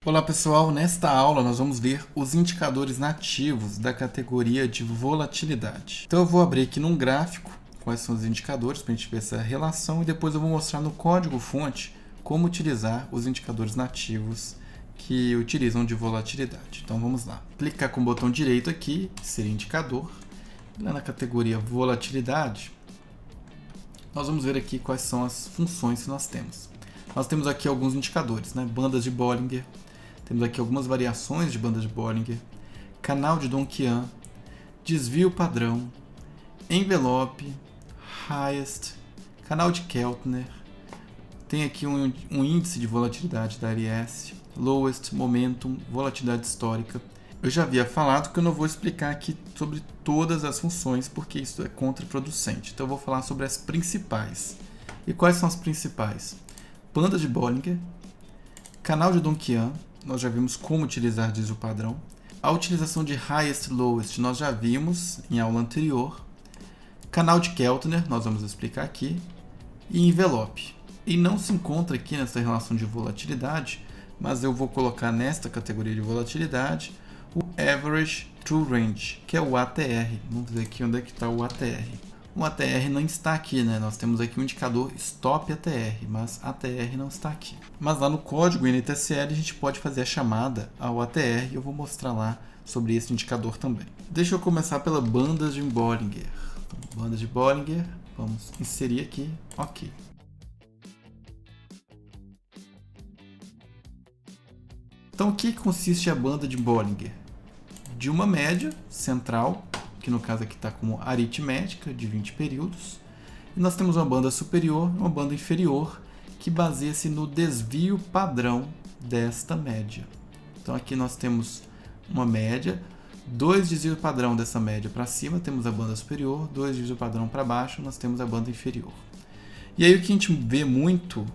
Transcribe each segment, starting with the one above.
Olá pessoal, nesta aula nós vamos ver os indicadores nativos da categoria de volatilidade. Então eu vou abrir aqui num gráfico quais são os indicadores para a gente ver essa relação e depois eu vou mostrar no código-fonte como utilizar os indicadores nativos que utilizam de volatilidade. Então vamos lá, clicar com o botão direito aqui, ser indicador, lá na categoria volatilidade, nós vamos ver aqui quais são as funções que nós temos. Nós temos aqui alguns indicadores, né? Bandas de Bollinger, temos aqui algumas variações de bandas de Bollinger, canal de Donquian, desvio padrão, envelope, highest, canal de Keltner, tem aqui um índice de volatilidade da LS, lowest, momentum, volatilidade histórica. Eu já havia falado que eu não vou explicar aqui sobre todas as funções porque isso é contraproducente. Então eu vou falar sobre as principais. E quais são as principais? Banda de Bollinger, canal de Donquian, nós já vimos como utilizar desvio padrão. A utilização de highest lowest nós já vimos em aula anterior. Canal de Keltner, nós vamos explicar aqui. E envelope. E não se encontra aqui nessa relação de volatilidade, mas eu vou colocar nesta categoria de volatilidade o Average True Range, que é o ATR. Vamos ver aqui onde é que está o ATR. O ATR não está aqui, né? Nós temos aqui um indicador Stop ATR, mas ATR não está aqui. Mas lá no código NTSL a gente pode fazer a chamada ao ATR e eu vou mostrar lá sobre esse indicador também. Deixa eu começar pela banda de Bollinger. Então, banda de Bollinger, vamos inserir aqui, ok. Então, o que consiste a banda de Bollinger? De uma média central, que no caso aqui está como aritmética, de 20 períodos. E nós temos uma banda superior e uma banda inferior, que baseia-se no desvio padrão desta média. Então aqui nós temos uma média, dois desvios padrão dessa média para cima, temos a banda superior, dois desvios padrão para baixo, nós temos a banda inferior. E aí o que a gente vê muito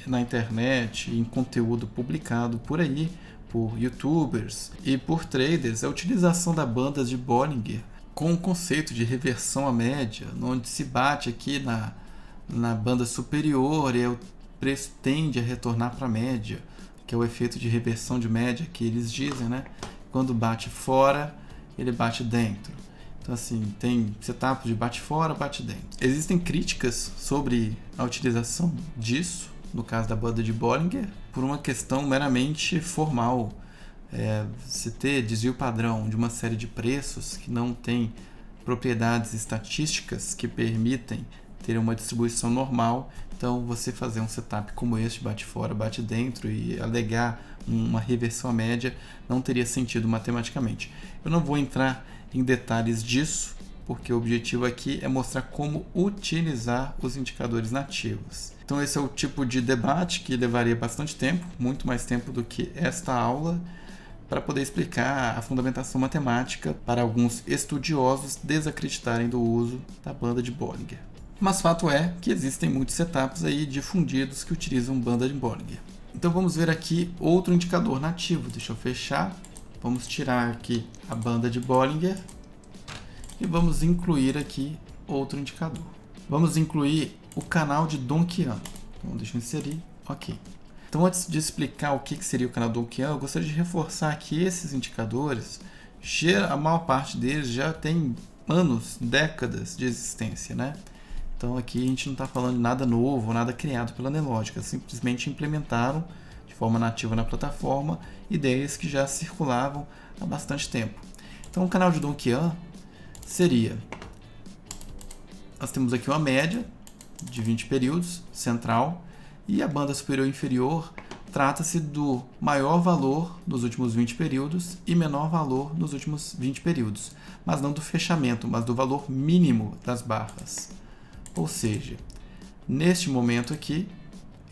na internet, em conteúdo publicado por aí, por youtubers e por traders, a utilização da banda de Bollinger com o conceito de reversão à média, onde se bate aqui na banda superior e o preço tende a retornar para a média, que é o efeito de reversão de média que eles dizem, né? Quando bate fora, ele bate dentro. Então, assim, tem setup de bate fora, bate dentro. Existem críticas sobre a utilização disso, no caso da banda de Bollinger, por uma questão meramente formal. Você ter desvio padrão de uma série de preços que não tem propriedades estatísticas que permitem ter uma distribuição normal, então você fazer um setup como este, bate fora, bate dentro, e alegar uma reversão à média não teria sentido matematicamente. Eu não vou entrar em detalhes disso, porque o objetivo aqui é mostrar como utilizar os indicadores nativos. Então esse é o tipo de debate que levaria bastante tempo, muito mais tempo do que esta aula, para poder explicar a fundamentação matemática para alguns estudiosos desacreditarem do uso da banda de Bollinger. Mas fato é que existem muitos setups aí difundidos que utilizam banda de Bollinger. Então vamos ver aqui outro indicador nativo. Deixa eu fechar. Vamos tirar aqui a banda de Bollinger e vamos incluir aqui outro indicador. Vamos incluir o canal de Donquian. Então deixa eu inserir. Ok. Então, antes de explicar o que seria o canal Donquian, eu gostaria de reforçar que esses indicadores, a maior parte deles já tem anos, décadas de existência, né? Então, aqui a gente não está falando de nada novo, nada criado pela Nelogica, simplesmente implementaram de forma nativa na plataforma ideias que já circulavam há bastante tempo. Então, o canal de Donquian seria, nós temos aqui uma média de 20 períodos, central, e a banda superior e inferior trata-se do maior valor nos últimos 20 períodos e menor valor nos últimos 20 períodos, mas não do fechamento, mas do valor mínimo das barras. Ou seja, neste momento aqui,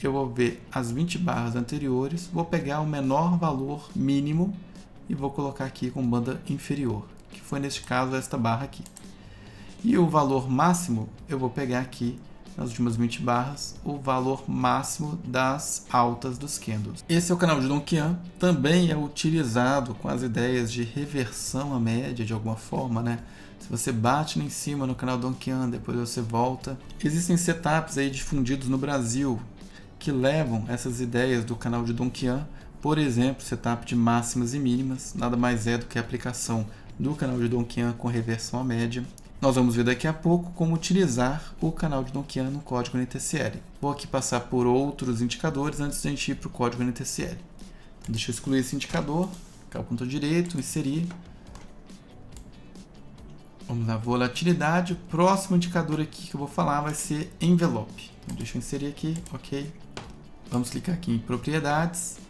eu vou ver as 20 barras anteriores, vou pegar o menor valor mínimo e vou colocar aqui com banda inferior, que foi neste caso esta barra aqui. E o valor máximo eu vou pegar aqui nas últimas 20 barras, o valor máximo das altas dos candles. Esse é o canal de Donquian, também é utilizado com as ideias de reversão à média de alguma forma, né? Se você bate lá em cima no canal Donquian, depois você volta. Existem setups aí difundidos no Brasil que levam essas ideias do canal de Donquian por exemplo, setup de máximas e mínimas, nada mais é do que a aplicação do canal de Donquian com reversão à média. Nós vamos ver daqui a pouco como utilizar o canal de Donquian no código NTSL. Vou aqui passar por outros indicadores antes de a gente ir para o código NTSL. Então, deixa eu excluir esse indicador, clicar o ponto direito, inserir. Vamos lá, volatilidade. O próximo indicador aqui que eu vou falar vai ser envelope. Então, deixa eu inserir aqui, ok. Vamos clicar aqui em propriedades.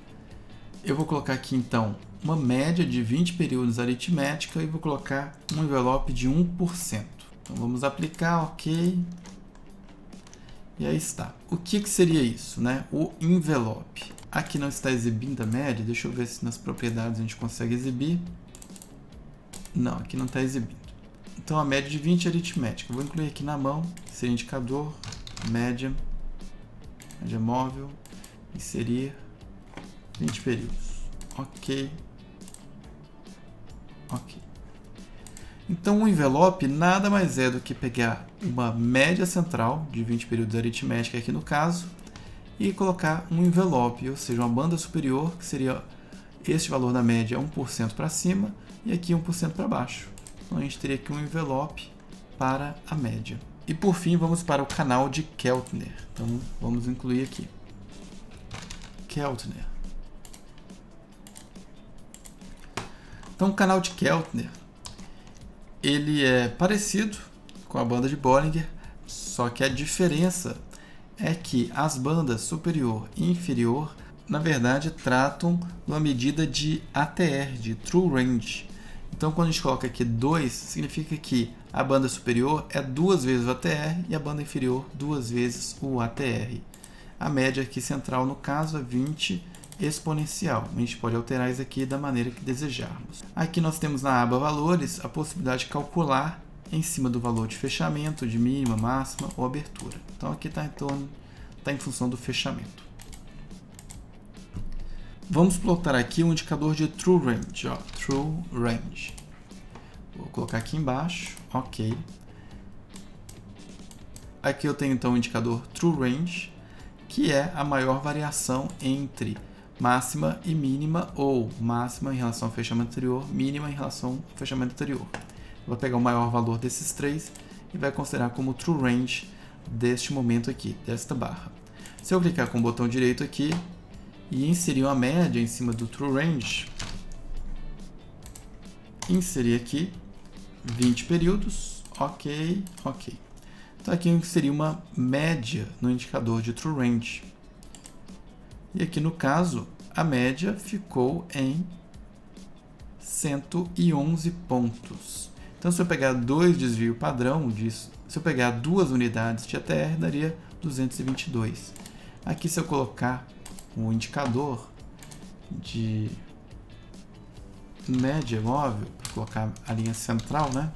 Eu vou colocar aqui então uma média de 20 períodos aritmética e vou colocar um envelope de 1%. Então vamos aplicar, ok. E aí está. O que seria isso, né? O envelope. Aqui não está exibindo a média. Deixa eu ver se nas propriedades a gente consegue exibir. Não, aqui não está exibindo. Então a média de 20 aritmética. Eu vou incluir aqui na mão. Seria indicador, média móvel, inserir 20 períodos. Ok. Ok. Então o envelope nada mais é do que pegar uma média central de 20 períodos aritmética aqui no caso e colocar um envelope, ou seja, uma banda superior, que seria este valor da média 1% para cima e aqui 1% para baixo. Então a gente teria aqui um envelope para a média. E por fim vamos para o canal de Keltner. Então vamos incluir aqui Keltner. Então o canal de Keltner ele é parecido com a banda de Bollinger, só que a diferença é que as bandas superior e inferior, na verdade, tratam de uma medida de ATR, de True Range. Então, quando a gente coloca aqui 2, significa que a banda superior é 2 vezes o ATR e a banda inferior 2 vezes o ATR. A média aqui central, no caso, é 20 exponencial. A gente pode alterar isso aqui da maneira que desejarmos. Aqui nós temos na aba valores a possibilidade de calcular em cima do valor de fechamento, de mínima, máxima ou abertura. Então aqui está em função do fechamento. Vamos plotar aqui um indicador de True Range. Ó, True Range. Vou colocar aqui embaixo. Ok. Aqui eu tenho então o indicador True Range, que é a maior variação entre máxima e mínima, ou máxima em relação ao fechamento anterior, mínima em relação ao fechamento anterior. Vou pegar o maior valor desses três e vai considerar como True Range deste momento aqui, desta barra. Se eu clicar com o botão direito aqui e inserir uma média em cima do True Range, inserir aqui 20 períodos, ok, ok. Então aqui eu inseri uma média no indicador de True Range. E aqui no caso, a média ficou em 111 pontos. Então se eu pegar 2 desvio padrão disso, se eu pegar 2 unidades de ATR, daria 222. Aqui se eu colocar o indicador de média móvel, para colocar a linha central, né?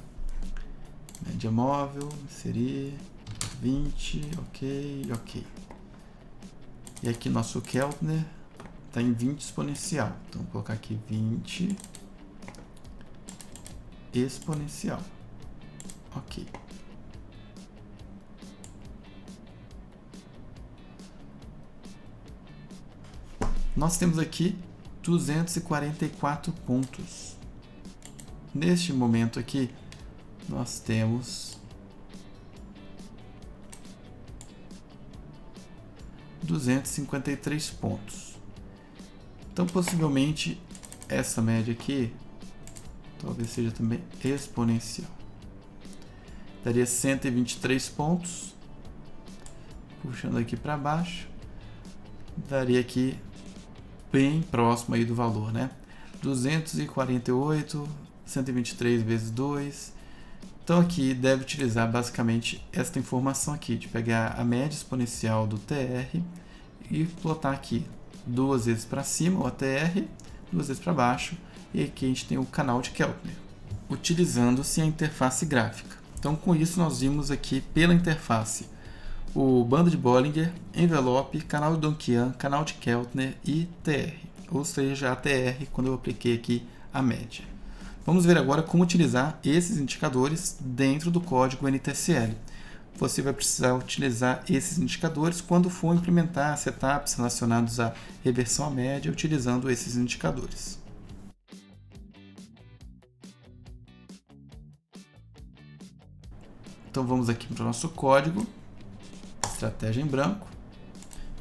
Média móvel, inserir 20, ok, ok. E aqui nosso Keltner está em 20 exponencial. Então vou colocar aqui 20 exponencial. Ok. Nós temos aqui 244 pontos. Neste momento aqui, nós temos 253 pontos. Então, possivelmente, essa média aqui talvez seja também exponencial. Daria 123 pontos. Puxando aqui para baixo, daria aqui bem próximo aí do valor, né? 248, 123 vezes 2. Então aqui deve utilizar basicamente esta informação aqui, de pegar a média exponencial do TR e plotar aqui 2 vezes para cima o ATR, 2 vezes para baixo, e aqui a gente tem o canal de Keltner, utilizando-se a interface gráfica. Então com isso nós vimos aqui pela interface o bando de Bollinger, envelope, canal de Donquian, canal de Keltner e TR, ou seja, a TR quando eu apliquei aqui a média. Vamos ver agora como utilizar esses indicadores dentro do código NTSL. você vai precisar utilizar esses indicadores quando for implementar setups relacionados à reversão à média utilizando esses indicadores. Então vamos aqui para o nosso código, estratégia em branco,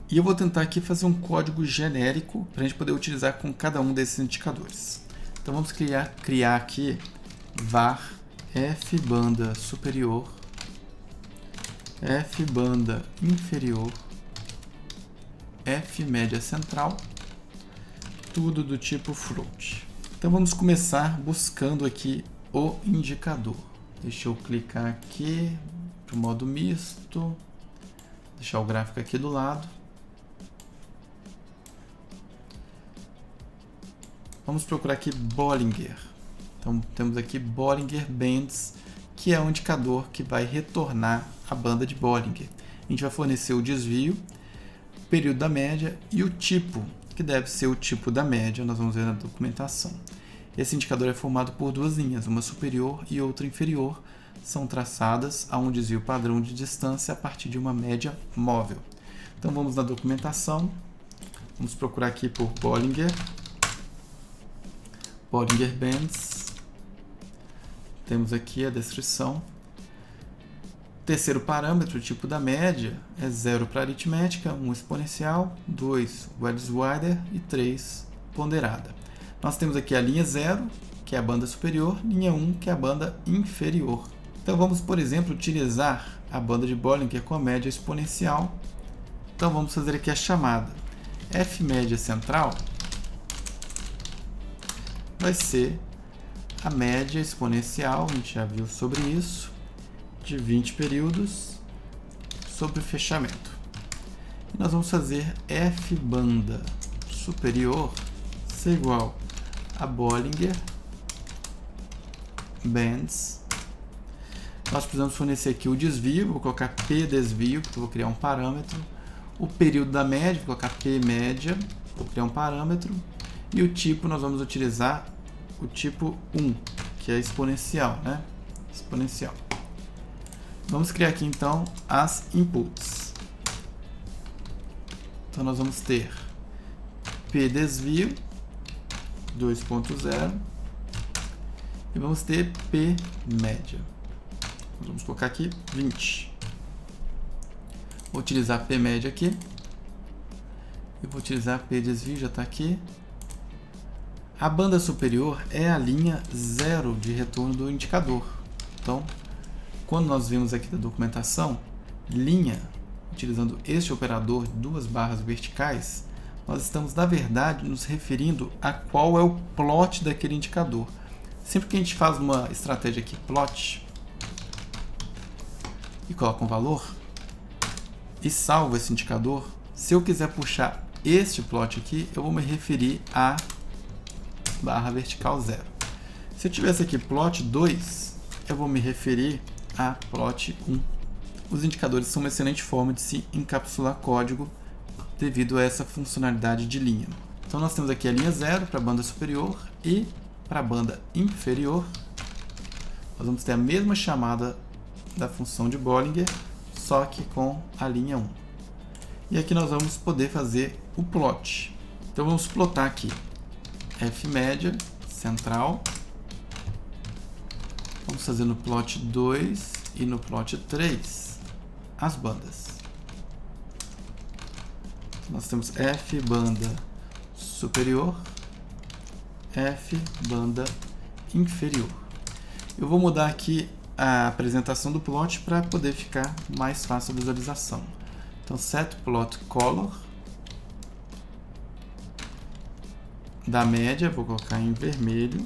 e eu vou tentar aqui fazer um código genérico para a gente poder utilizar com cada um desses indicadores. Então vamos criar aqui var f banda superior, f banda inferior, f média central, tudo do tipo float. Então vamos começar buscando aqui o indicador. Deixa eu clicar aqui para o modo misto, deixar o gráfico aqui do lado. Vamos procurar aqui Bollinger. Então temos aqui Bollinger Bands, que é um indicador que vai retornar a banda de Bollinger. A gente vai fornecer o desvio, o período da média e o tipo, que deve ser o tipo da média, nós vamos ver na documentação. Esse indicador é formado por duas linhas, uma superior e outra inferior, são traçadas a um desvio padrão de distância a partir de uma média móvel. Então vamos na documentação, vamos procurar aqui por Bollinger Bands, temos aqui a descrição. Terceiro parâmetro, o tipo da média, é 0 para aritmética, 1 exponencial, 2 Webswider e 3 ponderada. Nós temos aqui a linha 0, que é a banda superior, linha 1, que é a banda inferior. Então vamos, por exemplo, utilizar a banda de Bollinger com a média exponencial. Então vamos fazer aqui a chamada. F média central vai ser a média exponencial, a gente já viu sobre isso, de 20 períodos sobre o fechamento. E nós vamos fazer F banda superior ser igual a Bollinger Bands. Nós precisamos fornecer aqui o desvio, vou colocar P desvio, porque eu vou criar um parâmetro. O período da média, vou colocar P média, vou criar um parâmetro. E o tipo, nós vamos utilizar o tipo 1, que é exponencial, né? Exponencial. Vamos criar aqui então as inputs. Então nós vamos ter P desvio 2.0 e vamos ter P média. Vamos colocar aqui 20. Vou utilizar P média aqui. E vou utilizar P desvio, já está aqui. A banda superior é a linha 0 de retorno do indicador. Então, quando nós vimos aqui da documentação, linha, utilizando este operador de duas barras verticais, nós estamos, na verdade, nos referindo a qual é o plot daquele indicador. Sempre que a gente faz uma estratégia aqui, plot, e coloca um valor, e salva esse indicador, se eu quiser puxar este plot aqui, eu vou me referir a barra vertical 0. Se eu tivesse aqui plot 2, eu vou me referir a plot 1. Os indicadores são uma excelente forma de se encapsular código devido a essa funcionalidade de linha. Então nós temos aqui a linha 0 para a banda superior e para a banda inferior. Nós vamos ter a mesma chamada da função de Bollinger, só que com a linha 1. E aqui nós vamos poder fazer o plot. Então vamos plotar aqui F média central. Vamos fazer no plot 2 e no plot 3 as bandas. Nós temos F banda superior, F banda inferior. Eu vou mudar aqui a apresentação do plot para poder ficar mais fácil a visualização. Então, set plot color da média, vou colocar em vermelho.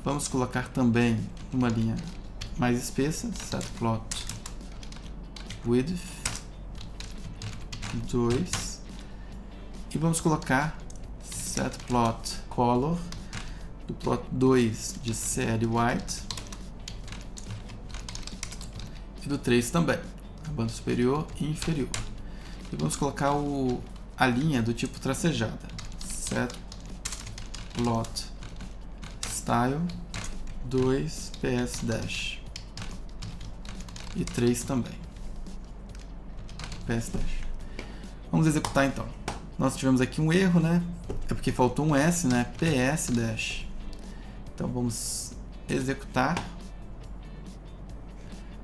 Vamos colocar também uma linha mais espessa, set plot width 2, e vamos colocar set plot color do plot 2 de CL white e do 3 também, a banda superior e inferior. E vamos colocar a linha do tipo tracejada, set plot style 2 ps dash e 3 também ps dash. Vamos executar então. Nós tivemos aqui um erro, né? É porque faltou um s, né? ps dash. Então vamos executar.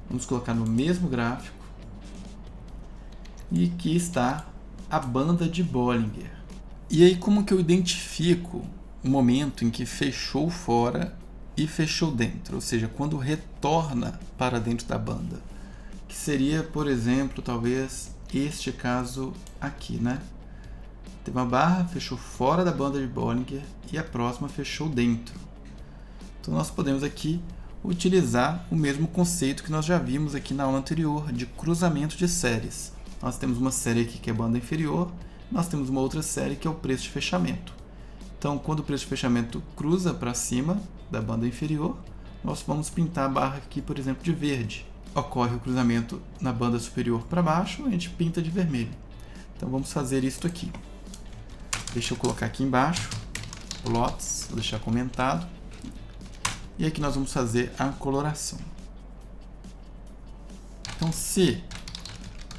Vamos colocar no mesmo gráfico. E aqui está a banda de Bollinger. E aí como que eu identifico o momento em que fechou fora e fechou dentro? Ou seja, quando retorna para dentro da banda. Que seria, por exemplo, talvez este caso aqui, né? Teve uma barra, fechou fora da banda de Bollinger e a próxima fechou dentro. Então nós podemos aqui utilizar o mesmo conceito que nós já vimos aqui na aula anterior, de cruzamento de séries. Nós temos uma série aqui que é banda inferior, nós temos uma outra série que é o preço de fechamento. Então, quando o preço de fechamento cruza para cima da banda inferior, nós vamos pintar a barra aqui, por exemplo, de verde. Ocorre o cruzamento na banda superior para baixo, a gente pinta de vermelho. Então, vamos fazer isso aqui. Deixa eu colocar aqui embaixo, plots, vou deixar comentado. E aqui nós vamos fazer a coloração. Então, se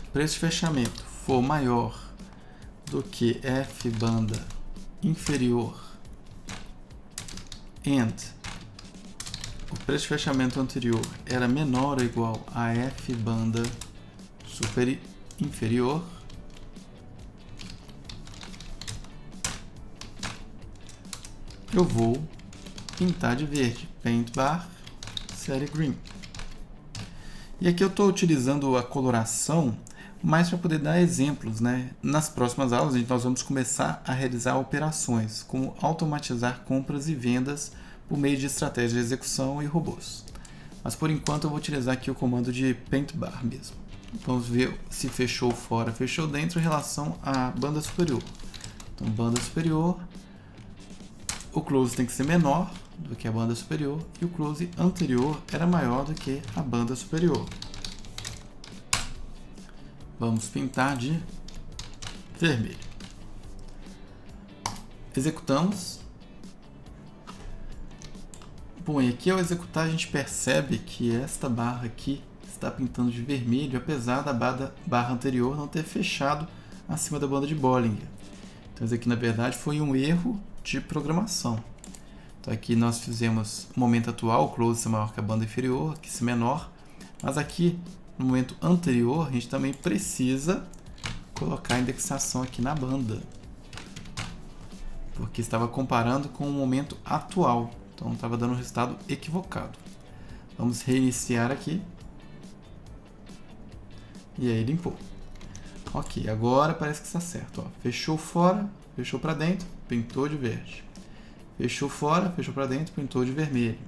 o preço de fechamento for maior do que F banda inferior and o preço de fechamento anterior era menor ou igual a F banda inferior, eu vou pintar de verde, Paint Bar, série Green. E aqui eu estou utilizando a coloração mais para poder dar exemplos, né? Nas próximas aulas nós vamos começar a realizar operações, como automatizar compras e vendas por meio de estratégias de execução e robôs. Mas por enquanto eu vou utilizar aqui o comando de Paint Bar mesmo. Vamos ver se fechou fora, fechou dentro em relação à banda superior. Então, banda superior, o close tem que ser menor do que a banda superior e o close anterior era maior do que a banda superior. Vamos pintar de vermelho. Executamos. Bom, e aqui ao executar a gente percebe que esta barra aqui está pintando de vermelho, apesar da barra anterior não ter fechado acima da banda de Bollinger. Então isso aqui na verdade foi um erro de programação. Então aqui nós fizemos no momento atual o close ser maior que a banda inferior, aqui ser menor, mas aqui no momento anterior a gente também precisa colocar a indexação aqui na banda, porque estava comparando com o momento atual, então estava dando um resultado equivocado. Vamos reiniciar aqui e aí limpou. Ok, agora parece que está certo. Ó. Fechou fora, fechou para dentro, pintou de verde. Fechou fora, fechou para dentro, pintou de vermelho.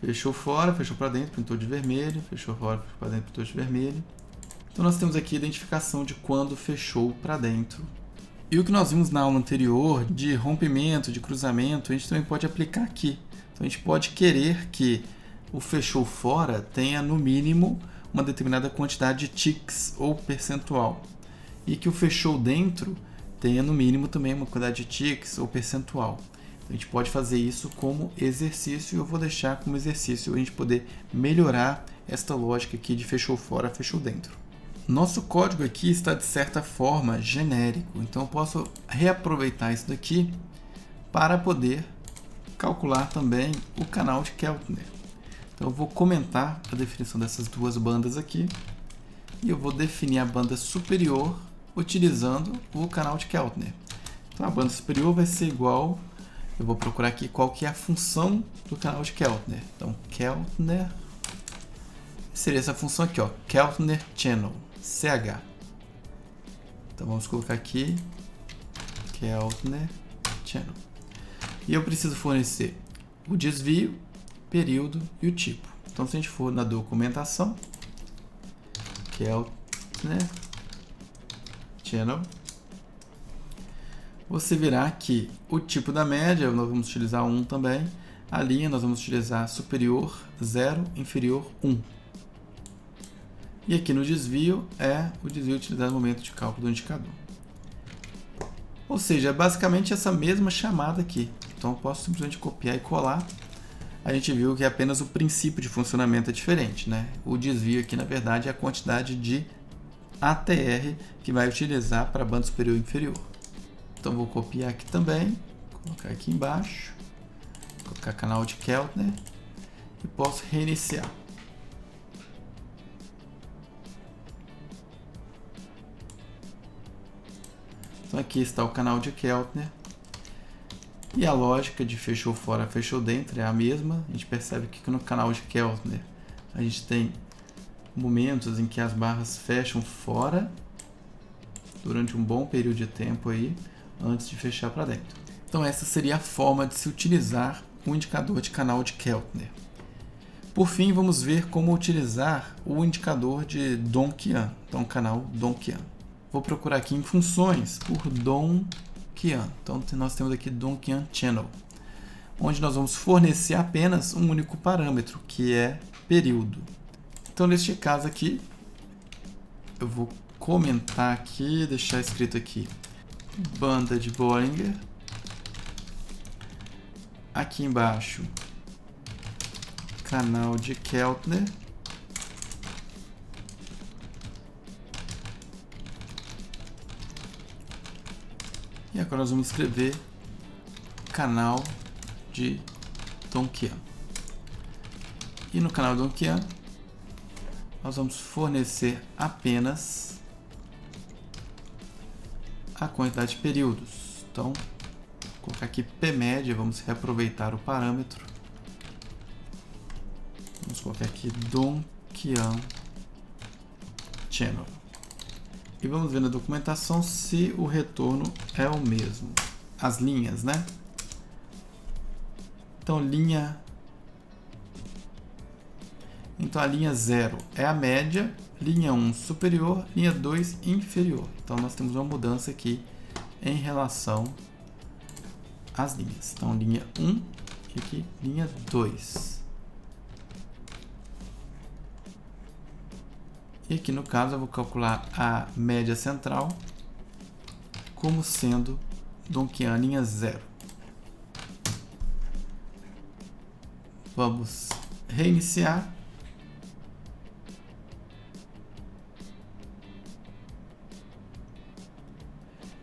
Fechou fora, fechou para dentro, pintou de vermelho. Fechou fora, fechou para dentro, pintou de vermelho. Então nós temos aqui a identificação de quando fechou para dentro. E o que nós vimos na aula anterior de rompimento, de cruzamento, a gente também pode aplicar aqui. Então a gente pode querer que o fechou fora tenha no mínimo uma determinada quantidade de ticks ou percentual. E que o fechou dentro tenha no mínimo também uma quantidade de ticks ou percentual. Então, a gente pode fazer isso como exercício e eu vou deixar como exercício a gente poder melhorar esta lógica aqui de fechou fora, fechou dentro. Nosso código aqui está de certa forma genérico, então eu posso reaproveitar isso daqui para poder calcular também o canal de Keltner. Então eu vou comentar a definição dessas duas bandas aqui e eu vou definir a banda superior utilizando o canal de Keltner. Então a banda superior vai ser igual, eu vou procurar aqui qual que é a função do canal de Keltner. Então Keltner seria essa função aqui, ó, Keltner Channel, CH. Então vamos colocar aqui Keltner Channel. E eu preciso fornecer o desvio, período e o tipo. Então se a gente for na documentação, Keltner Channel, você verá que o tipo da média, nós vamos utilizar 1 também, a linha nós vamos utilizar superior 0, inferior 1. E aqui no desvio é o desvio utilizado no momento de cálculo do indicador. Ou seja, é basicamente essa mesma chamada aqui. Então então eu posso simplesmente copiar e colar. A gente viu que apenas o princípio de funcionamento é diferente, né? O desvio aqui, na verdade, é a quantidade de ATR que vai utilizar para a banda superior e inferior. Então vou copiar aqui também, colocar aqui embaixo, colocar canal de Keltner e posso reiniciar. Então aqui está o canal de Keltner. E a lógica de fechou fora, fechou dentro é a mesma. A gente percebe que no canal de Keltner a gente tem momentos em que as barras fecham fora durante um bom período de tempo aí, antes de fechar para dentro. Então essa seria a forma de se utilizar o indicador de canal de Keltner. Por fim, vamos ver como utilizar o indicador de Dong-Qian, então canal Dong-Qian. Vou procurar aqui em funções por Dong-Qian. Então nós temos aqui Dong-Qian Channel, onde nós vamos fornecer apenas um único parâmetro, que é período. Então neste caso aqui, eu vou comentar aqui, deixar escrito aqui, banda de Bollinger. Aqui embaixo, canal de Keltner. E agora nós vamos escrever canal de Dong-Qian. E no canal de Dong-Qian, nós vamos fornecer apenas a quantidade de períodos. Então, vou colocar aqui P média, vamos reaproveitar o parâmetro. Vamos colocar aqui Dong-Qian Channel. E vamos ver na documentação se o retorno é o mesmo. As linhas, né? Então, a linha 0 é a média, linha 1 superior, linha 2 inferior. Então, nós temos uma mudança aqui em relação às linhas. Então, linha 1 e aqui linha 2. E aqui no caso eu vou calcular a média central como sendo Dong-Qian linha 0. Vamos reiniciar.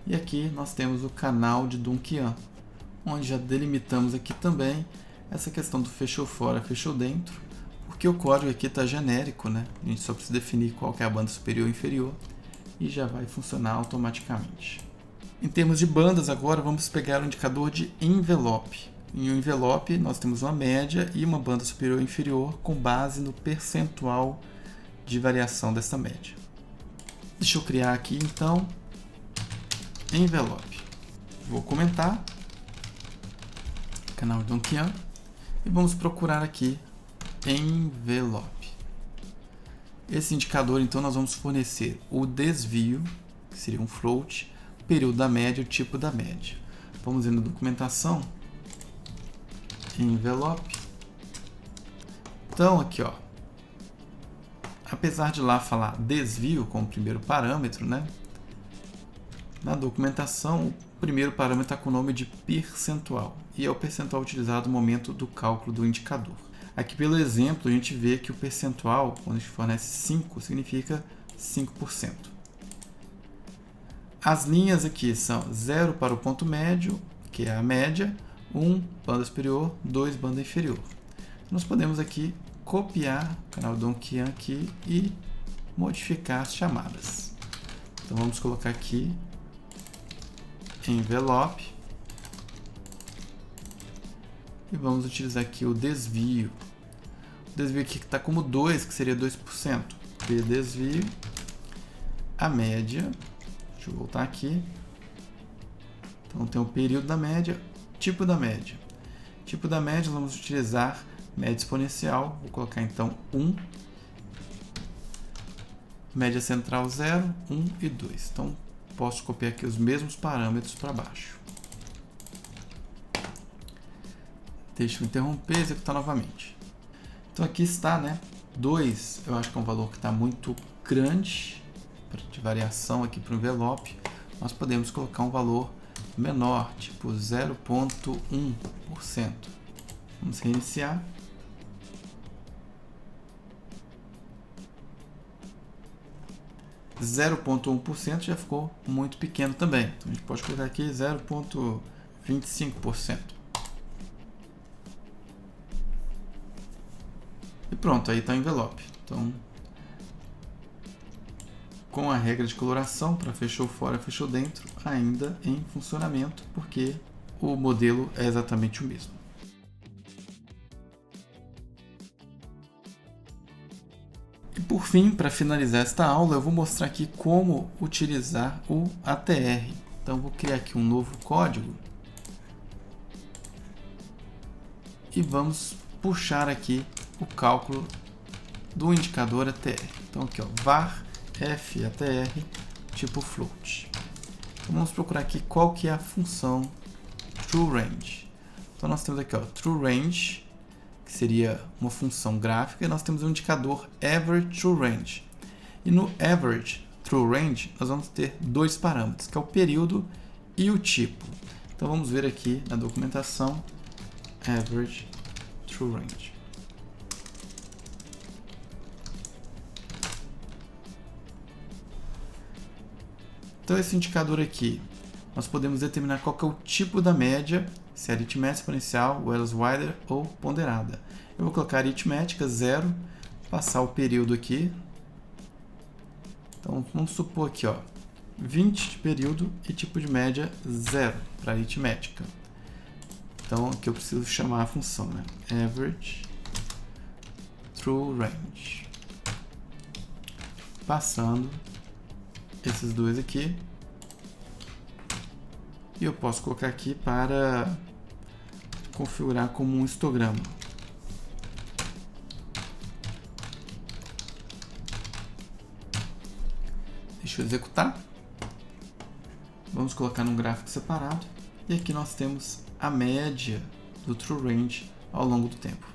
E aqui nós temos o canal de Dong-Qian, onde já delimitamos aqui também essa questão do fechou fora, fechou dentro, porque o código aqui está genérico, né? A gente só precisa definir qual que é a banda superior e inferior e já vai funcionar automaticamente. Em termos de bandas, agora vamos pegar o indicador de envelope. Em um envelope, nós temos uma média e uma banda superior e inferior com base no percentual de variação dessa média. Deixa eu criar aqui, então, envelope. Vou comentar, canal de Dong-Qian, e vamos procurar aqui envelope. Esse indicador, então, nós vamos fornecer o desvio, que seria um float, o período da média e o tipo da média. Vamos ver na documentação, envelope. Então, aqui, ó, apesar de lá falar desvio como primeiro parâmetro, né? Na documentação, o primeiro parâmetro está com o nome de percentual, e é o percentual utilizado no momento do cálculo do indicador. Aqui, pelo exemplo, a gente vê que o percentual, quando a gente fornece 5, significa 5%. As linhas aqui são 0 para o ponto médio, que é a média, 1 banda superior, 2 banda inferior. Nós podemos aqui copiar o canal Dong-Qian aqui e modificar as chamadas. Então vamos colocar aqui envelope e vamos utilizar aqui o desvio. O desvio aqui que está como 2, que seria 2%. B desvio, a média, deixa eu voltar aqui. Então tem o período da média, tipo da média. Tipo da média, vamos utilizar média exponencial, vou colocar então 1. Média central 0, 1 e 2. Então posso copiar aqui os mesmos parâmetros para baixo. Deixa eu interromper e executar novamente. Então aqui está, né? 2, eu acho que é um valor que está muito grande de variação aqui para o envelope. Nós podemos colocar um valor menor, tipo 0,1%. Vamos reiniciar. – 0,1% já ficou muito pequeno também. Então a gente pode colocar aqui 0,25%. E pronto, aí está o envelope. Então, com a regra de coloração para fechou fora, fechou dentro, ainda em funcionamento, porque o modelo é exatamente o mesmo. E por fim, para finalizar esta aula, eu vou mostrar aqui como utilizar o ATR. Então, vou criar aqui um novo código e vamos puxar aqui o cálculo do indicador ATR. Então, aqui, ó, var f_atr tipo float. Então, vamos procurar aqui qual que é a função TrueRange. Então, nós temos aqui, ó, TrueRange, que seria uma função gráfica, e nós temos um indicador Average TrueRange. E no Average TrueRange, nós vamos ter dois parâmetros, que é o período e o tipo. Então, vamos ver aqui na documentação Average TrueRange. Então, esse indicador aqui, nós podemos determinar qual que é o tipo da média, se é aritmética, exponencial, Wheeler-Wilder ou ponderada. Eu vou colocar aritmética 0, passar o período aqui. Então, vamos supor aqui, ó, 20 de período e tipo de média 0 para aritmética. Então, aqui eu preciso chamar a função, né? Average TrueRange. Passando esses dois aqui. E eu posso colocar aqui para configurar como um histograma. Deixa eu executar. Vamos colocar num gráfico separado. E aqui nós temos a média do TrueRange ao longo do tempo.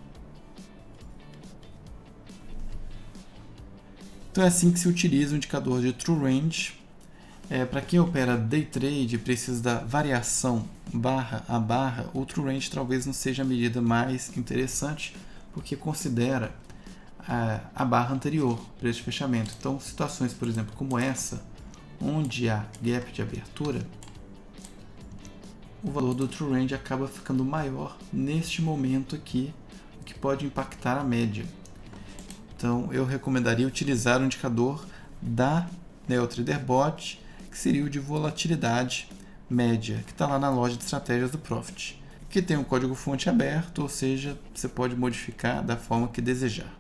Então é assim que se utiliza o indicador de TrueRange. Para quem opera Day Trade e precisa da variação barra a barra, o TrueRange talvez não seja a medida mais interessante, porque considera a barra anterior, preço de fechamento. Então, situações, por exemplo, como essa, onde há gap de abertura, o valor do TrueRange acaba ficando maior neste momento aqui, o que pode impactar a média. Então, eu recomendaria utilizar o indicador da NeoTraderBot, que seria o de volatilidade média, que está lá na loja de estratégias do Profit, que tem um código-fonte aberto, ou seja, você pode modificar da forma que desejar.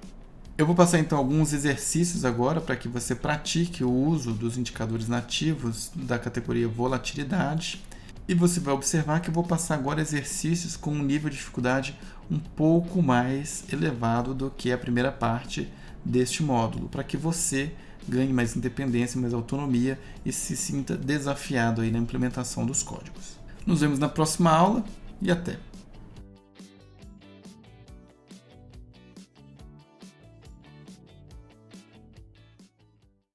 Eu vou passar então alguns exercícios agora para que você pratique o uso dos indicadores nativos da categoria volatilidade, e você vai observar que eu vou passar agora exercícios com um nível de dificuldade um pouco mais elevado do que a primeira parte deste módulo, para que você ganhe mais independência, mais autonomia e se sinta desafiado aí na implementação dos códigos. Nos vemos na próxima aula e até!